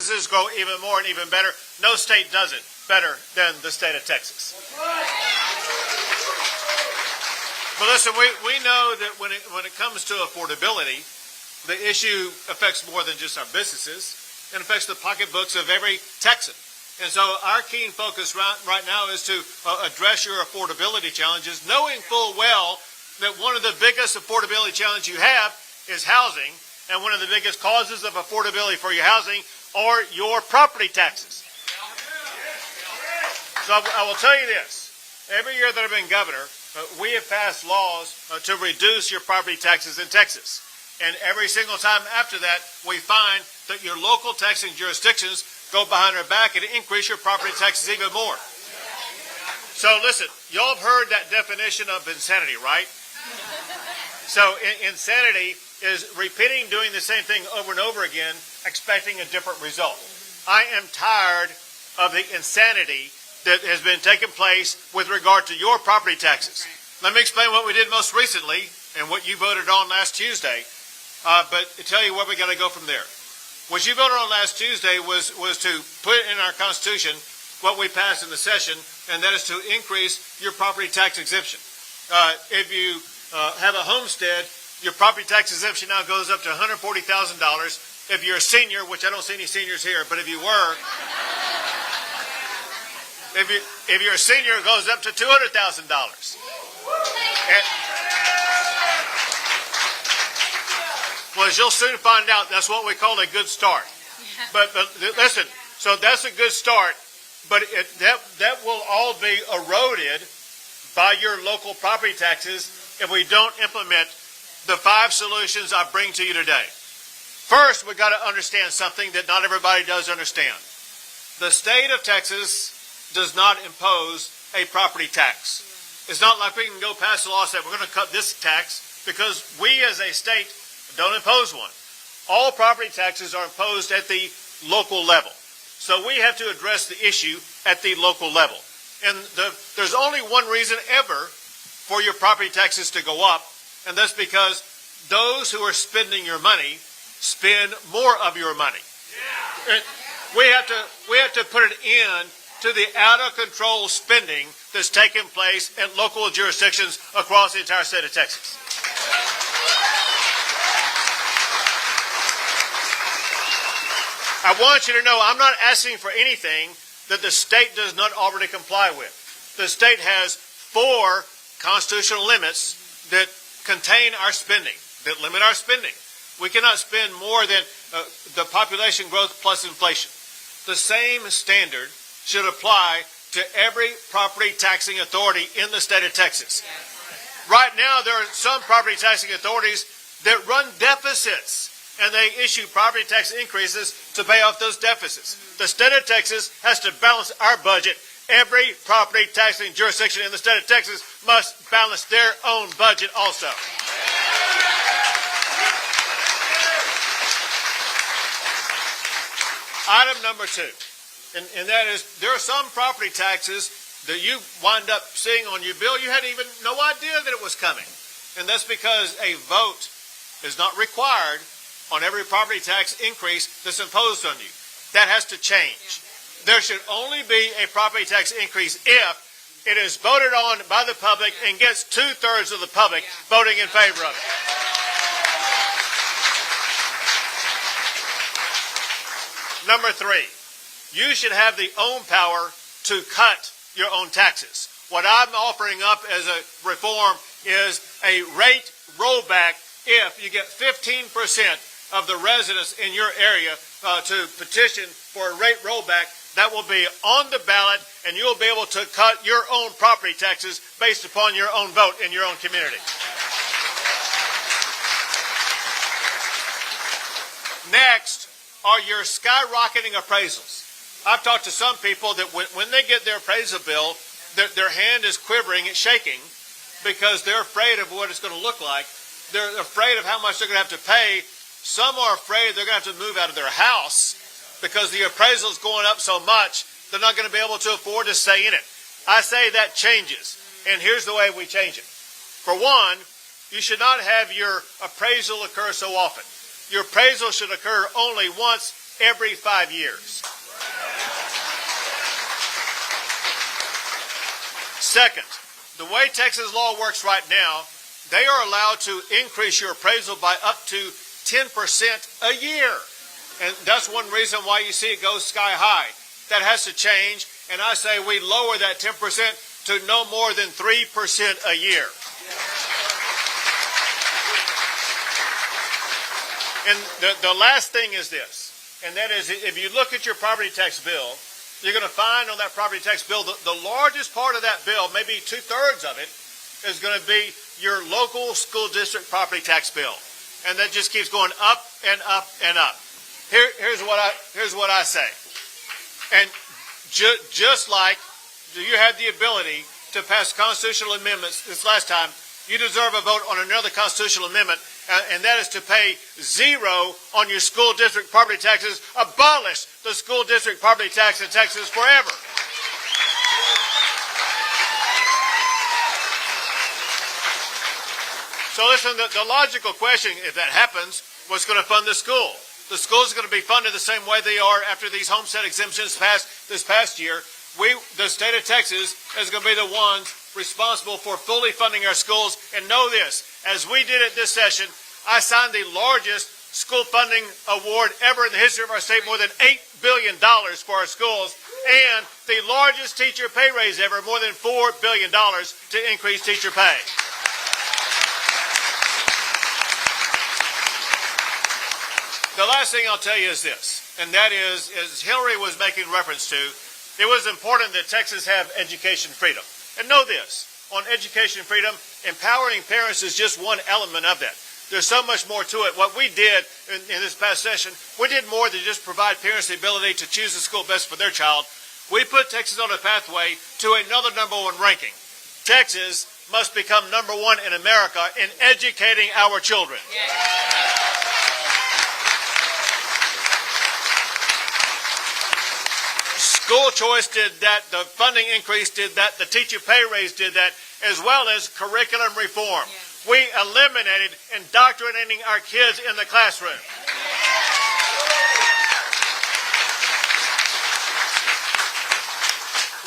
businesses grow even more and even better. No state does it better than the state of Texas. But listen, we know that when it comes to affordability, the issue affects more than just our businesses. It affects the pocketbooks of every Texan. And so our keen focus right now is to address your affordability challenges, knowing full well that one of the biggest affordability challenges you have is housing, and one of the biggest causes of affordability for your housing are your property taxes. So I will tell you this. Every year that I've been governor, we have passed laws to reduce your property taxes in Texas. And every single time after that, we find that your local taxing jurisdictions go behind our back and increase your property taxes even more. So listen, y'all have heard that definition of insanity, right? So insanity is repeating doing the same thing over and over again, expecting a different result. I am tired of the insanity that has been taking place with regard to your property taxes. Let me explain what we did most recently and what you voted on last Tuesday. But to tell you where we got to go from there. What you voted on last Tuesday was to put in our Constitution what we passed in the session, and that is to increase your property tax exemption. If you have a homestead, your property tax exemption now goes up to $140,000. If you're a senior, which I don't see any seniors here, but if you were, if you're a senior, it goes up to $200,000. Well, as you'll soon find out, that's what we call a good start. But listen, so that's a good start, but that will all be eroded by your local property taxes if we don't implement the 5 solutions I bring to you today. First, we've got to understand something that not everybody does understand. The state of Texas does not impose a property tax. It's not like we can go pass a law and say we're going to cut this tax, because we as a state don't impose one. All property taxes are imposed at the local level. So we have to address the issue at the local level. And there's only one reason ever for your property taxes to go up, and that's because those who are spending your money spend more of your money. Yeah. We have to put an end to the out-of-control spending that's taking place in local jurisdictions across the entire state of Texas. I want you to know I'm not asking for anything that the state does not already comply with. The state has 4 constitutional limits that contain our spending, that limit our spending. We cannot spend more than the population growth plus inflation. The same standard should apply to every property taxing authority in the state of Texas. Right now, there are some property taxing authorities that run deficits, and they issue property tax increases to pay off those deficits. The state of Texas has to balance our budget. Every property taxing jurisdiction in the state of Texas must balance their own budget also. Item number 2, and that is, there are some property taxes that you wind up seeing on your bill. You had even no idea that it was coming. And that's because a vote is not required on every property tax increase that's imposed on you. That has to change. There should only be a property tax increase if it is voted on by the public and gets 2/3 of the public voting in favor of it. Number 3, you should have the own power to cut your own taxes. What I'm offering up as a reform is a rate rollback if you get 15% of the residents in your area to petition for a rate rollback. That will be on the ballot, and you'll be able to cut your own property taxes based upon your own vote in your own community. Next are your skyrocketing appraisals. I've talked to some people that when they get their appraisal bill, their hand is quivering, it's shaking, because they're afraid of what it's going to look like. They're afraid of how much they're going to have to pay. Some are afraid they're going to have to move out of their house because the appraisal is going up so much, they're not going to be able to afford to stay in it. I say that changes, and here's the way we change it. For one, you should not have your appraisal occur so often. Your appraisal should occur only once every 5 years. Second, the way Texas law works right now, they are allowed to increase your appraisal by up to 10% a year. And that's one reason why you see it go sky high. That has to change, and I say we lower that 10% to no more than 3% a year. And the last thing is this, and that is if you look at your property tax bill, you're going to find on that property tax bill, the largest part of that bill, maybe 2/3 of it, is going to be your local school district property tax bill. And that just keeps going up and up and up. Here's what I say. And just like you had the ability to pass constitutional amendments this last time, you deserve a vote on another constitutional amendment, and that is to pay 0 on your school district property taxes. Abolish the school district property tax in Texas forever. So listen, the logical question, if that happens, what's going to fund the school? The schools are going to be funded the same way they are after these homestead exemptions passed this past year. The state of Texas is going to be the ones responsible for fully funding our schools. And know this, as we did it this session, I signed the largest school funding award ever in the history of our state, more than $8 billion for our schools, and the largest teacher pay raise ever, more than $4 billion to increase teacher pay. The last thing I'll tell you is this, and that is, as Hillary was making reference to, it was important that Texas have education freedom. And know this, on education freedom, empowering parents is just one element of that. There's so much more to it. What we did in this past session, we did more than just provide parents the ability to choose the school best for their child. We put Texas on a pathway to another #1 ranking. Texas must become #1 in America in educating our children. Yeah. School choice did that, the funding increase did that, the teacher pay raise did that, as well as curriculum reform. Yeah. We eliminated indoctrinating our kids in the classroom.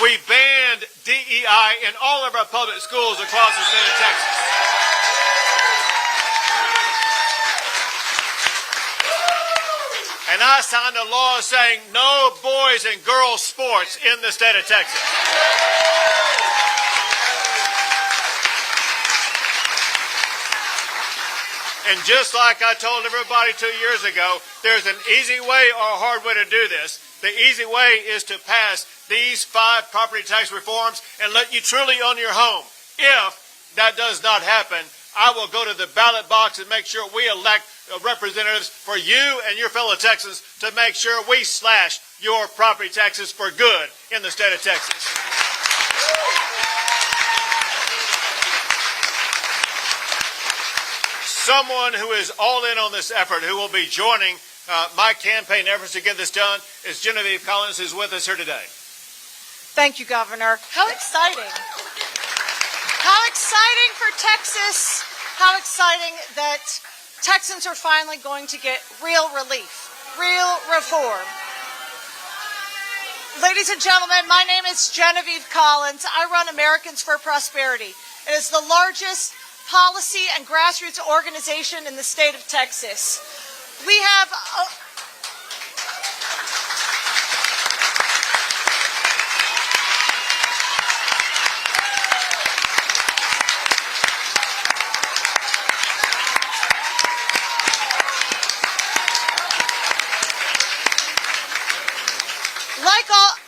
We banned DEI in all of our public schools across the state of Texas. And I signed a law saying no boys and girls sports in the state of Texas. And just like I told everybody 2 years ago, there's an easy way or a hard way to do this. The easy way is to pass these 5 property tax reforms and let you truly own your home. If that does not happen, I will go to the ballot box and make sure we elect representatives for you and your fellow Texans to make sure we slash your property taxes for good in the state of Texas. Someone who is all in on this effort, who will be joining my campaign efforts to get this done, is Genevieve Collins, who's with us here today. Thank you, Governor. How exciting. How exciting for Texas. How exciting that Texans are finally going to get real relief, real reform. Ladies and gentlemen, my name is Genevieve Collins. I run Americans for Prosperity. It is the largest policy and grassroots organization in the state of Texas. We have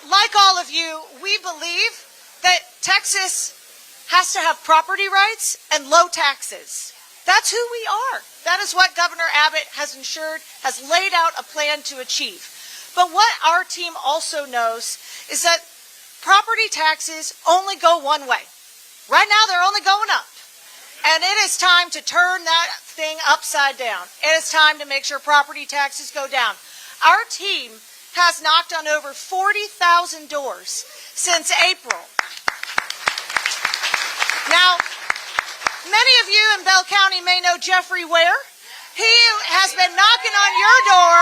like all of you, we believe that Texas has to have property rights and low taxes. That's who we are. That is what Governor Abbott has ensured, has laid out a plan to achieve. But what our team also knows is that property taxes only go one way. Right now, they're only going up. And it is time to turn that thing upside down. It is time to make sure property taxes go down. Our team has knocked on over 40,000 doors since April. Now, many of you in Bell County may know Jeffrey Ware. He has been knocking on your door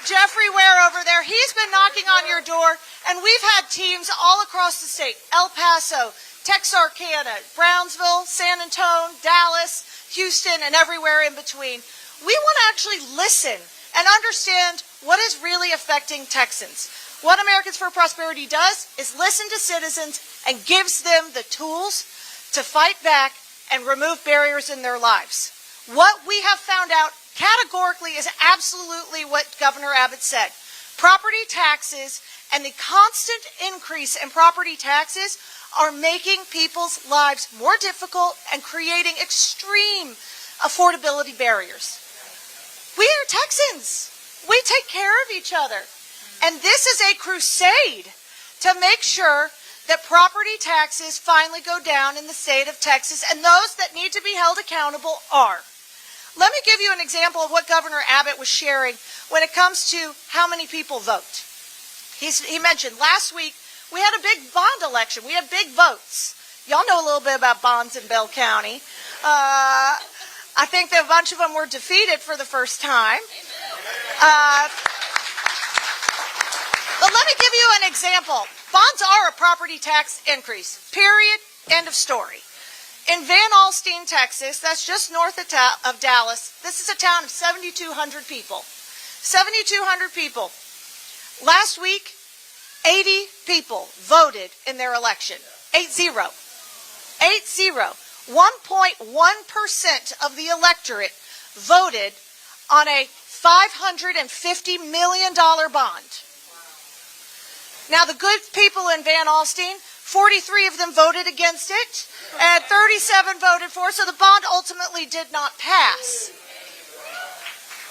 Jeffrey Ware over there, he's been knocking on your door, and we've had teams all across the state, El Paso, Texarkana, Brownsville, San Antonio, Dallas, Houston, and everywhere in between. We want to actually listen and understand what is really affecting Texans. What Americans for Prosperity does is listen to citizens and gives them the tools to fight back and remove barriers in their lives. What we have found out categorically is absolutely what Governor Abbott said. Property taxes and the constant increase in property taxes are making people's lives more difficult and creating extreme affordability barriers. We are Texans. We take care of each other. And this is a crusade to make sure that property taxes finally go down in the state of Texas, and those that need to be held accountable are. Let me give you an example of what Governor Abbott was sharing when it comes to how many people vote. He mentioned last week we had a big bond election. We had big votes. Y'all know a little bit about bonds in Bell County. I think that a bunch of them were defeated for the first time. But let me give you an example. Bonds are a property tax increase, period, end of story. In Van Alstyne, Texas, that's just north of Dallas, this is a town of 7,200 people. 7,200 people. Last week, 80 people voted in their election. 80. 1.1% of the electorate voted on a $550 million bond. Now, the good people in Van Alstyne, 43 of them voted against it, and 37 voted for it, so the bond ultimately did not pass.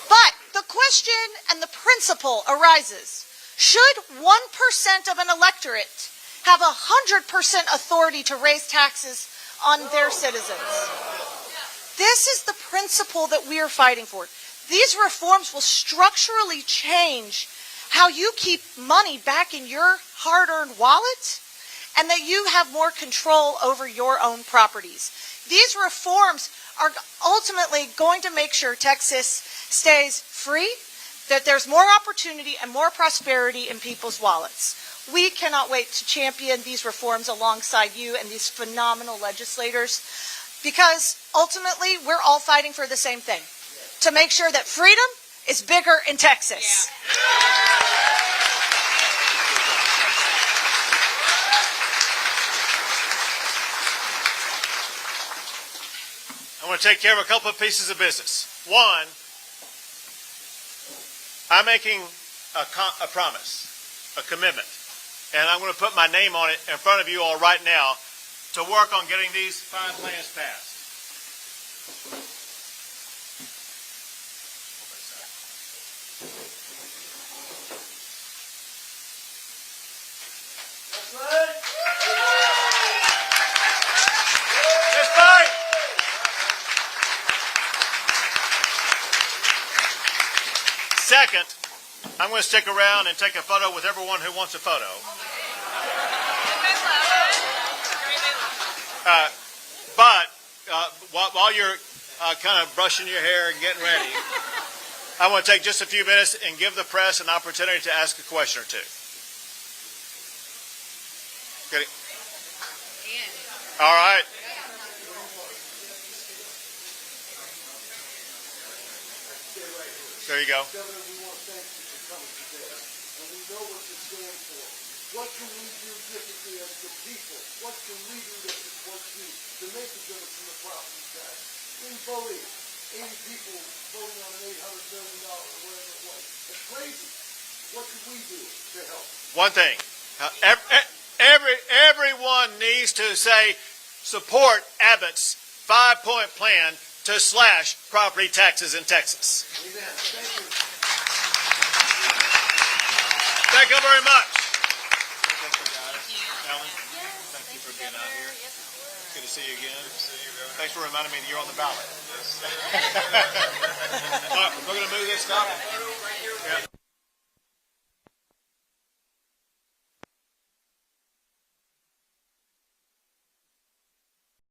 But the question and the principle arises, should 1% of an electorate have 100% authority to raise taxes on their citizens? This is the principle that we are fighting for. These reforms will structurally change how you keep money back in your hard-earned wallet, and that you have more control over your own properties. These reforms are ultimately going to make sure Texas stays free, that there's more opportunity and more prosperity in people's wallets. We cannot wait to champion these reforms alongside you and these phenomenal legislators, because ultimately we're all fighting for the same thing, to make sure that freedom is bigger in Texas. I want to take care of a couple of pieces of business. One, I'm making a promise, a commitment, and I'm going to put my name on it in front of you all right now to work on getting these 5 plans passed. Second, I'm going to stick around and take a photo with everyone who wants a photo. But while you're kind of brushing your hair and getting ready, I want to take just a few minutes and give the press an opportunity to ask a question or two. Okay. All right. There you go. Governor, we want to thank you for coming today. And we know what you stand for. What can we do differently as the people? What can we do that supports you to make a difference in the property tax? In voting, 80 people voting on an $800 million or whatever it was. That's crazy. What can we do to help? One thing. Everyone needs to say, support Abbott's 5-point plan to slash property taxes in Texas. Amen. Thank you. Thank you very much. Ellen, thank you for being out here. Good to see you again. Thanks for reminding me that you're on the ballot. All right, we're going to move this stuff. Yeah.